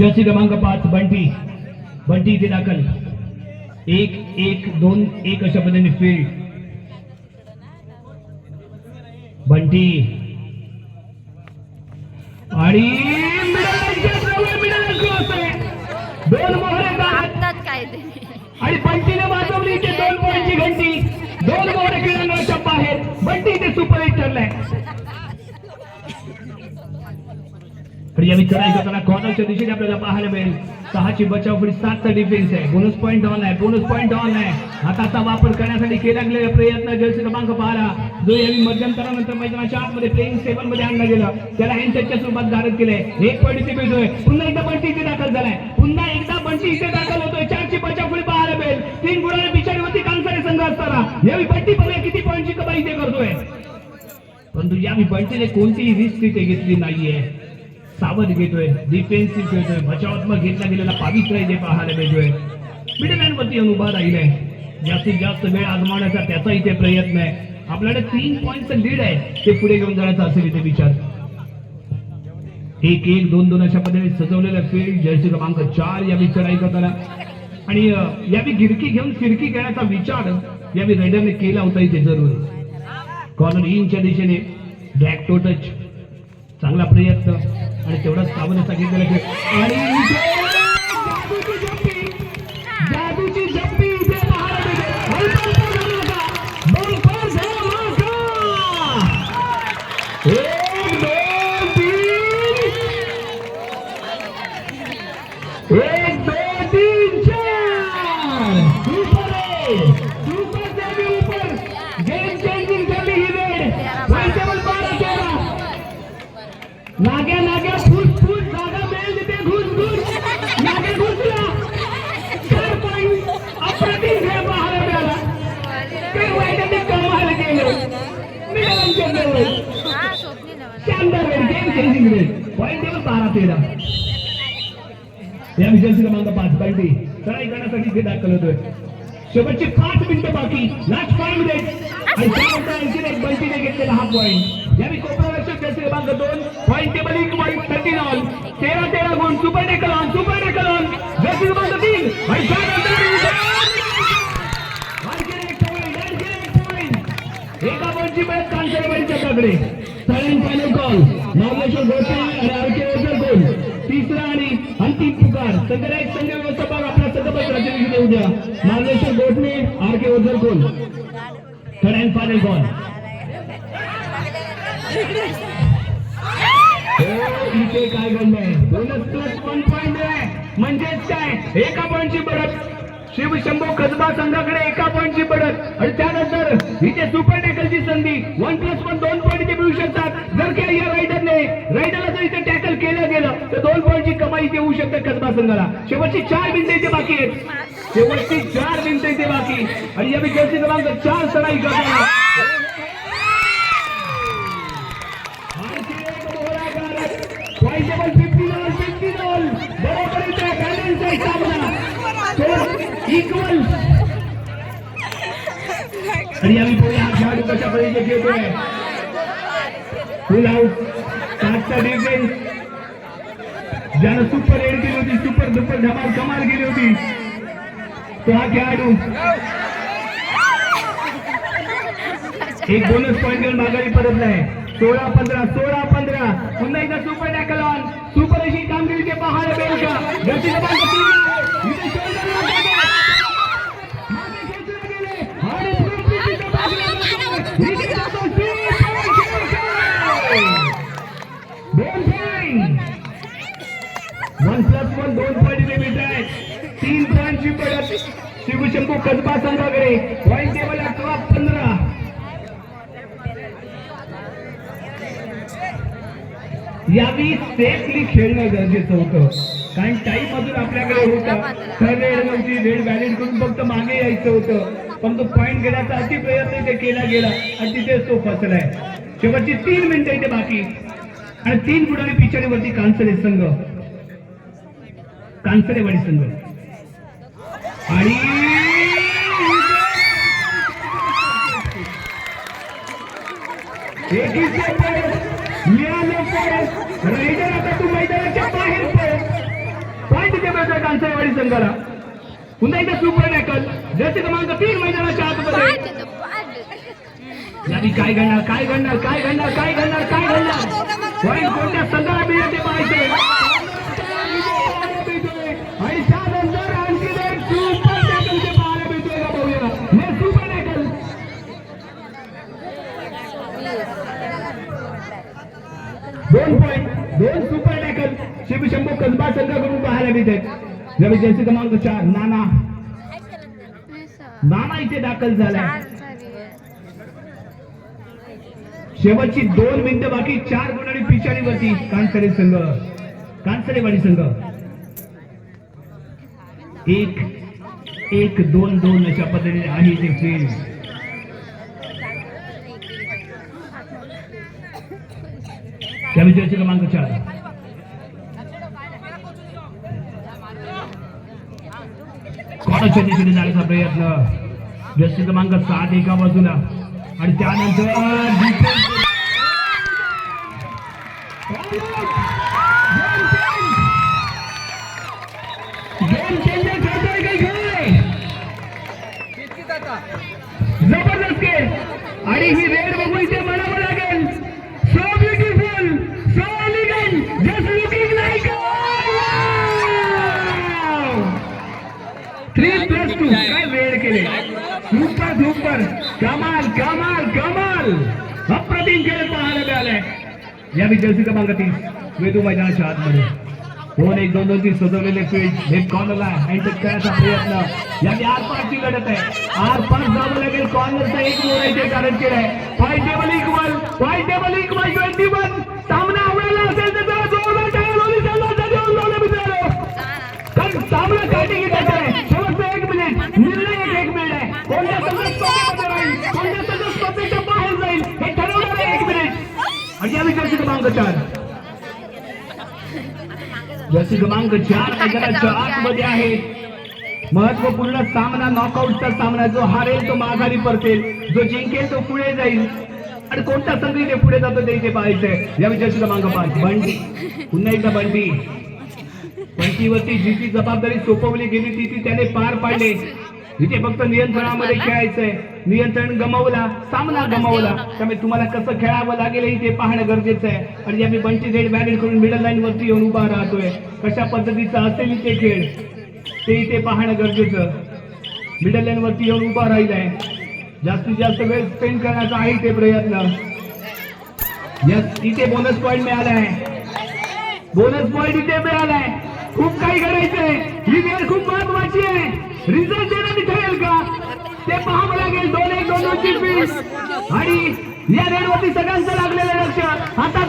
Jersey क्रमांक 5 बंटी बंटी इथे दाखल 1-1-2-1 अशा पद्धतीने फील्ड बंटी आणि दोन मोहरे काय ते आणि बंटीने वाजवली इथे 2 पॉईंटची घंटी 2 मोहरे खेळण्याच्या बाहेर बंटी इथे सुपर हिट ठरलाय. यावी चढाई करताना कॉर्नरच्या दिशेने आपल्याला पाहायला मिळेल 6ची बचावफळी 7चा डिफेन्स आहे. बोनस पॉईंट ऑन आहे बोनस पॉईंट ऑन आहे. हाताचा वापर करण्यासाठी केला गेलेला प्रयत्न जर्सी क्रमांक 12 जो यावी मध्यंतरानंतर मैदानाच्या आतमध्ये प्लेइंग 7 मध्ये आणला गेला त्याला हँडसेटच्या स्वरूपात धारण केलंय. 1 पॉईंट इथे मिळतोय. पुन्हा एकदा बंटी इथे दाखल झालाय. पुन्हा एकदा बंटी इथे दाखल होतोय. 4ची बचावफळी पाहायला मिळेल. 3 गुणाने पिछाडीवरती कांसारे संघ असताना यावी बंटी बघूया किती पॉईंटची कमाई इथे करतोय. परंतु यावी बंटीने कोणतीही रिस्क इथे घेतली नाहीये. सावध घेतोय डिफेन्सिव्ह खेळतोय बचावात्मक घेतला गेलेला पावित्र्य इथे पाहायला मिळतोय. मिडलमॅन वरती उभा राहिलाय. जास्तीत जास्त वेळ आजमावण्याचा त्याचा इथे प्रयत्न आहे. आपल्याकडे 3 पॉईंटचं लीड आहे ते पुढे घेऊन जाण्याचा असेल इथे विचार. 1-1-2-2 अशा पद्धतीने सजवलेलं फील्ड जर्सी क्रमांक 4 यावी चढाई करताना आणि यावी गिरकी घेऊन फिरकी खेळण्याचा विचार यावी रायडरने केला होता इथे जरूर. कॉर्नर इनच्या दिशेने बॅक टो टच चांगला प्रयत्न आणि तेवढाच सावध सांगितलेलं आणि जादूची जप्पी इथे पाहायला नाग्या नाग्या फूस फूस जागा मिळेल तिथे घुस घुस नागे घुसला 4 पॉईंट अप्रतिम खेळ पाहायला मिळाला. ते वाईटाने कमाल केलं शानदार वेळ गेम चेंजिंग वेळ पॉईंट टेबल 12-13 या जर्सी क्रमांक 5 बंटी चढाई करण्यासाठी इथे दाखल होतोय. शेवटची 5 मिनिटं बाकी लास्ट 5 मिनिट आणि त्यानंतर आणखी एक बंटीने घेतलेला हा पॉईंट. यावी कोपरावरच्या जर्सी क्रमांक 2 पॉईंट टेबल इक्वल 13 ऑल 13 गुण सुपर टॅकल ऑन जर्सी क्रमांक 3 आणि त्यानंतर एका बॉलची मॅच कांसारेवाडी चक्राकडे फायनल कॉल मार्लेश्वर गोटे आणि आरके ओझर गोल. तिसरा आणि अंतिम पुकार सगळ्या एक संघ व्यवस्थापक आपला सगळं राज्याभिषेक येऊ द्या. मार्लेश्वर गोटणे आरके ओझर गोल थर्ड अँड फायनल कॉल. इथे काय घडलंय बोनस प्लस 1 पॉईंट आहे म्हणजेच काय एका पॉईंटची बढत शिवशंभो कसबा संघाकडे एका पॉईंटची बढत आणि त्यानंतर इथे सुपर टॅकलची संधी 1+1 2 पॉईंट इथे मिळू शकतात. जर काही या रायडरला जर इथे टॅकल केलं गेलं तर 2 पॉईंटची कमाई इथे होऊ शकते कसबा संघाला. शेवटची 4 मिनिटं इथे बाकी आहेत. शेवटची 4 मिनिटं इथे बाकी आणि या जर्सी क्रमांक 4 चढाई करताना बरोबर इथे बॅलन्स आहे सामना इक्वल आणि आम्ही पुढे हा खेळाडू कशा पद्धतीने खेळतोय. फुल आउट 7चा डिफेन्स ज्यानं सुपर एड केली होती सुपर दुपर धमाल कमाल केली होती तो हा खेळाडू एक बोनस पॉईंट घेऊन माघारी परतलाय. 16-15 पुन्हा एकदा सुपर टॅकल ऑन सुपर अशी कामगिरी ते पाहायला मिळेल का. जर्सी क्रमांक 1+1 2 पॉईंट इथे मिळत आहे. 3 पॉईंटची पडत शिवशंभो कसबा संघाकडे पॉईंट टेबल 18-15. यावी सेफली खेळणं गरजेचं होतं कारण टाईम अजून आपल्याकडे होता. रेड नव्हती रेड व्हॅलिड करून फक्त मागे यायचं होतं पण तो पॉईंट घेण्याचा अति प्रयत्न इथे केला गेला आणि तिथेच तो फसलाय. शेवटची 3 मिनिटं इथे बाकी आणि 3 गुणांनी पिछाडीवरती कांसारेवाडी संघ आणि रायडर आता तू मैदानाच्या बाहेर पड मिळतोय कांचरेवाडी संघाला. पुन्हा एकदा सुपर टॅकल जर्सी क्रमांक 3 मैदानाच्या आतमध्ये. यादी काय घडणार काय घडणार काय घडणार काय घडणार काय घडणार पॉईंट कोणत्या संघाला मिळेल ते पाहायचंय. आणि त्यानंतर आणखी एक सुपर टॅकल जे पाहायला मिळतोय का पाहूया. हे super tackle 2 point 2 super tackle Shivshambhu Kasba संघाकडून पाहायला मिळतात. रवी जर्सी क्रमांक 4 नाना नाना इथे दाखल झालाय. शेवटची 2 मिनिटं बाकी 4 गुण आणि पिछाडीवरती कांचरे संघ कांचरेवाडी संघ 1-1-2-2 अशा पद्धतीने आहे ते खेळ. त्या विजयाची क्रमांक 4 कोणाच्या दिशेने जाण्याचा प्रयत्न जर्सी क्रमांक 7 एका बाजूला आणि त्यानंतर जबरदस्त खेळ आणि ही रेड बघू इथे म्हणावं लागेल. So beautiful so elegant just looking like 3+2 काय वेळ केले. सुपर सुपर कमाल कमाल कमाल अप्रतिम खेळ पाहायला मिळालाय. या जर्सी क्रमांक 30 वेदू मैदानाच्या आतमध्ये 2-1-2-2 सजवलेले फील्ड एक कॉर्नरला हँडटच करायचा प्रयत्न. याने आरपारची लढत आहे. आरपार जावं लागेल. कॉर्नरचा एक मोड इथे कारण केलाय. Point table equal 21. सामना आवडला असेल तर जरा जोरदार टाळ्या दोन्ही संघांचा देऊन लावले मित्रांनो. कारण सामना काटे घेत आहे. शेवटचं 1 मिनिट निर्णय 1 मिनिट आहे. कोणत्या संघ स्पर्धेमध्ये राहील कोणत्या संघ स्पर्धेच्या बाहेर जाईल हे ठरवणार आहे 1 मिनिट. आणि या जर्सी क्रमांक 4 जर्सी क्रमांक 4 मैदानाच्या आतमध्ये आहे. महत्वपूर्ण सामना नॉकआउटचा सामना. जो हारेल तो माघारी परतेल जो जिंकेल तो पुढे जाईल. आणि कोणता संघ इथे पुढे जातो ते इथे पाहायचंय. या जर्सी क्रमांक 5 बंटी पुन्हा एकदा बंटीवरती जी ती जबाबदारी सोपवली गेली ती त्याने पार पाडले. इथे फक्त नियंत्रणामध्ये खेळायचंय. नियंत्रण गमावला सामना गमावला. त्यामुळे तुम्हाला कसं खेळावं लागेल इथे पाहणं गरजेचं आहे. आणि आम्ही बंटी रेड बॅरेड करून मिडल लाईन वरती येऊन उभा राहतोय. कशा पद्धतीचा असेल इथे खेळ ते इथे पाहणं गरजेचं. मिडल लाईन वरती येऊन उभा राहिलाय. जास्तीत जास्त वेळ स्पेंड करण्याचा आहे इथे प्रयत्न. इथे बोनस पॉईंट मिळालाय. बोनस पॉईंट इथे मिळालाय. खूप काही करायचंय. ही वेळ खूप महत्वाची आहे. रिझल्ट देण्याने ठरेल का ते पाहावं लागेल. 2-1-2-2 आणि या रेडवरती सगळ्यांचं लागलेलं लक्ष आता